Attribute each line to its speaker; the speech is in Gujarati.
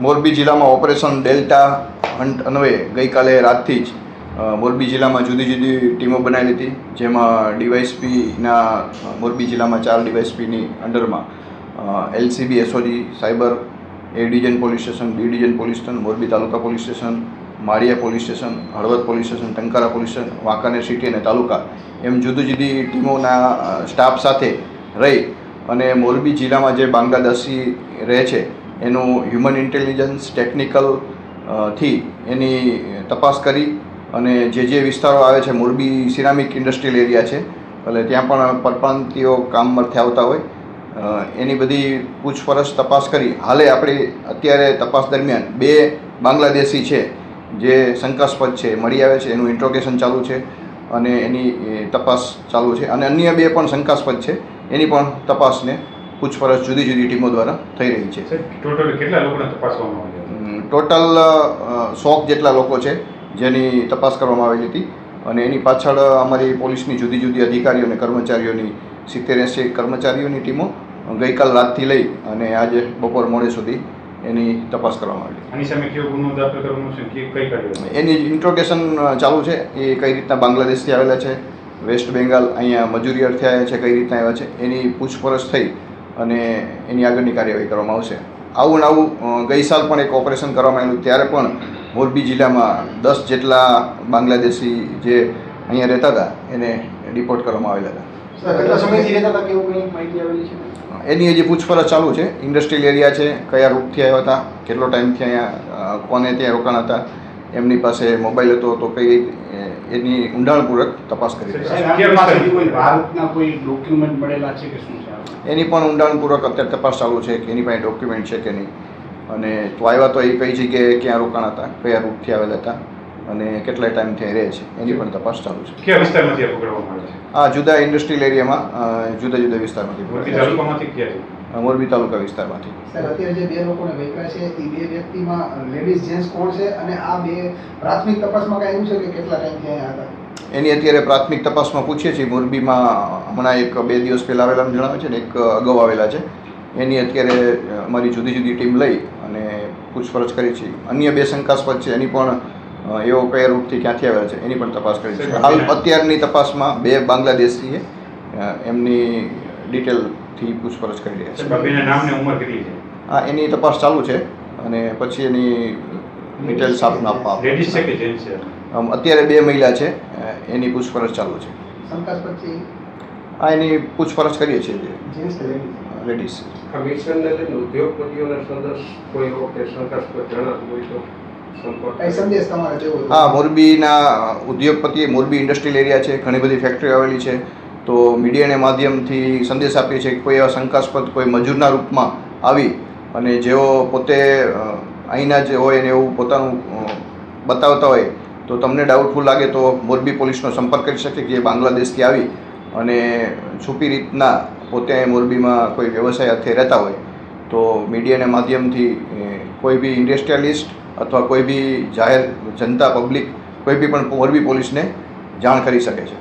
Speaker 1: મોરબી જિલ્લામાં ઓપરેશન ડેલ્ટા હન્ટ અન્વયે ગઈકાલે રાતથી જ મોરબી જિલ્લામાં જુદી જુદી ટીમો બનાવેલી હતી, જેમાં ડીવાયએસપીના મોરબી જિલ્લામાં 4 ડીવાયએસપીની અંડરમાં LCB SOG cyber, A division police station, B division police station, Morbi taluka police station, Maliya police station, Halvad police station, Tankara police station, Wankaner city અને તાલુકા એમ જુદી જુદી ટીમોના સ્ટાફ સાથે રહી અને મોરબી જિલ્લામાં જે બાંગ્લાદેશી રહે છે એનું હ્યુમન ઇન્ટેલિજન્સ ટેકનિકલ થી એની તપાસ કરી અને જે વિસ્તારો આવે છે, મોરબી સિરામિક ઇન્ડસ્ટ્રીયલ એરિયા છે એટલે ત્યાં પણ પરપ્રાંતિયો કામ અર્થે આવતા હોય, એની બધી પૂછપરછ તપાસ કરી. હાલે આપણે અત્યારે તપાસ દરમિયાન 2 બાંગ્લાદેશી છે જે શંકાસ્પદ છે મળી આવે છે, એનું ઇન્ટ્રોગેશન ચાલુ છે અને એની તપાસ ચાલુ છે અને અન્ય 2 પણ શંકાસ્પદ છે, એની પણ તપાસને પૂછપરછ જુદી જુદી ટીમો દ્વારા થઈ રહી છે.
Speaker 2: ટોટલ કેટલા લોકોને તપાસવામાં આવ્યા?
Speaker 1: ટોટલ 100 જેટલા લોકો છે જેની તપાસ કરવામાં આવેલી હતી અને એની પાછળ અમારી પોલીસની જુદી જુદી અધિકારીઓ અને કર્મચારીઓની 70-80 કર્મચારીઓની ટીમો ગઈકાલ રાતથી લઈ અને આજે બપોર મોડે સુધી એની તપાસ કરવામાં આવી.
Speaker 2: આની સામે કેવો ગુનો દાખલ કરવાનો છે, કઈ કાર્યવાહી?
Speaker 1: એની ઇન્ટ્રોગેશન ચાલુ છે. એ કઈ રીતના બાંગ્લાદેશથી આવેલા છે, વેસ્ટ બેંગાલ અહીંયા મજૂરી અર્થે આવ્યા છે, કઈ રીતના આવ્યા છે, એની પૂછપરછ થઈ અને એની આગળની કાર્યવાહી કરવામાં આવશે. આવું ગઈ સાલ પણ એક ઓપરેશન કરવામાં આવ્યું, ત્યારે પણ મોરબી જિલ્લામાં 10 જેટલા બાંગ્લાદેશી જે અહીંયા રહેતા હતા એને ડિપોર્ટ કરવામાં આવેલા હતા.
Speaker 3: કેટલા સમયથી રહેતા હતા, કેવું કંઈ માહિતી આવેલી છે?
Speaker 1: એની હજી પૂછપરછ ચાલુ છે. ઇન્ડસ્ટ્રીયલ એરિયા છે, કયા રૂટથી આવ્યા હતા, કેટલો ટાઈમથી અહીંયા કોને ત્યાં રોકાણ હતા, એમની પાસે મોબાઈલ હતો તો કઈ એની ઊંડાણપૂર્વક તપાસ કરી રહી છે.
Speaker 3: ભારતના કોઈ ડોક્યુમેન્ટ મળેલા છે કે શું છે?
Speaker 1: એની પણ ઊંડાણપૂર્વક અત્યારે તપાસ ચાલુ છે કે એની પાસે ડોક્યુમેન્ટ છે કે નહીં, અને તો આવ્યા તો એ કઈ જગ્યાએ ક્યાં રોકાણ હતા, કયા રૂટથી આવેલા હતા અને કેટલા ટાઈમથી રહે છે, એની પણ તપાસ ચાલુ છે.
Speaker 2: કયા વિસ્તારમાંથી પકડવામાં આવે છે?
Speaker 1: આ જુદા ઇન્ડસ્ટ્રીયલ એરિયામાં જુદા જુદા વિસ્તારમાંથી.
Speaker 2: મોરબી તાલુકામાંથી ક્યાં છે?
Speaker 1: મોરબી તાલુકા વિસ્તારમાંથી.
Speaker 3: સર, અત્યારે જે 2 લોકોને પકડ્યા છે એ 2 વ્યક્તિમાં લેડીઝ જેન્ટ્સ કોણ છે અને આ 2 પ્રાથમિક તપાસમાં કાંઈ એવું છે કે કેટલા ટાઈમથી અહીંયા હતા?
Speaker 1: એની અત્યારે પ્રાથમિક તપાસમાં પૂછીએ છીએ. મોરબીમાં હમણાં 2 દિવસ પહેલાં આવેલાનું જણાવે છે ને એક અગાઉ આવેલા છે. એની અત્યારે અમારી જુદી જુદી ટીમ લઈ અને પૂછપરછ કરી છે. અન્ય 2 શંકાસ્પદ છે, એની પણ એવો કયા રૂટથી ક્યાંથી આવેલા છે એની પણ તપાસ કરી છે. હાલ અત્યારની તપાસમાં 2 બાંગ્લાદેશીએ એમની ડિટેલથી પૂછપરછ કરી રહ્યા છે.
Speaker 2: બાબીના નામ ને ઉંમર કેટલી છે?
Speaker 1: હા, એની તપાસ ચાલુ છે અને પછી એની ડિટેલ્સ આપને આપવા.
Speaker 2: લેડીઝ છે કે જેન્ટ્સ છે?
Speaker 1: અત્યારે 2 મહિલા છે, એની પૂછપરછ ચાલુ છે.
Speaker 3: શંકાસ્પદ છે?
Speaker 1: હા, એની પૂછપરછ કરીએ છીએ.
Speaker 3: જેન્ટ્સ કે લેડીઝ?
Speaker 1: લેડીઝ.
Speaker 4: આ મિશનને લઈને ઉદ્યોગપતિઓને સંદેશ કોઈ એવો કે શંકાસ્પદ જણાતું હોય તો સંપર્ક
Speaker 3: કઈ સંદેશ તમારે દેવો?
Speaker 1: હા, મોરબીના ઉદ્યોગપતિ, મોરબી ઇન્ડસ્ટ્રીયલ એરિયા છે, ઘણી બધી ફેક્ટરીઓ આવેલી છે, તો મીડિયાના માધ્યમથી સંદેશ આપીએ છીએ કે કોઈ એવા શંકાસ્પદ કોઈ મજૂરના રૂપમાં આવી અને જેઓ પોતે અહીંના જે હોય એને એવું પોતાનું બતાવતા હોય તો તમને ડાઉટફુલ લાગે તો મોરબી પોલીસનો સંપર્ક કરી શકે કે બાંગ્લાદેશથી આવી અને છુપી રીતના પોતે મોરબીમાં કોઈ વ્યવસાય અર્થે રહેતા હોય તો મીડિયાના માધ્યમથી કોઈ બી ઇન્ડસ્ટ્રીયલિસ્ટ અથવા કોઈ બી જાહેર જનતા પબ્લિક કોઈ બી પણ મોરબી પોલીસને જાણ કરી શકે છે.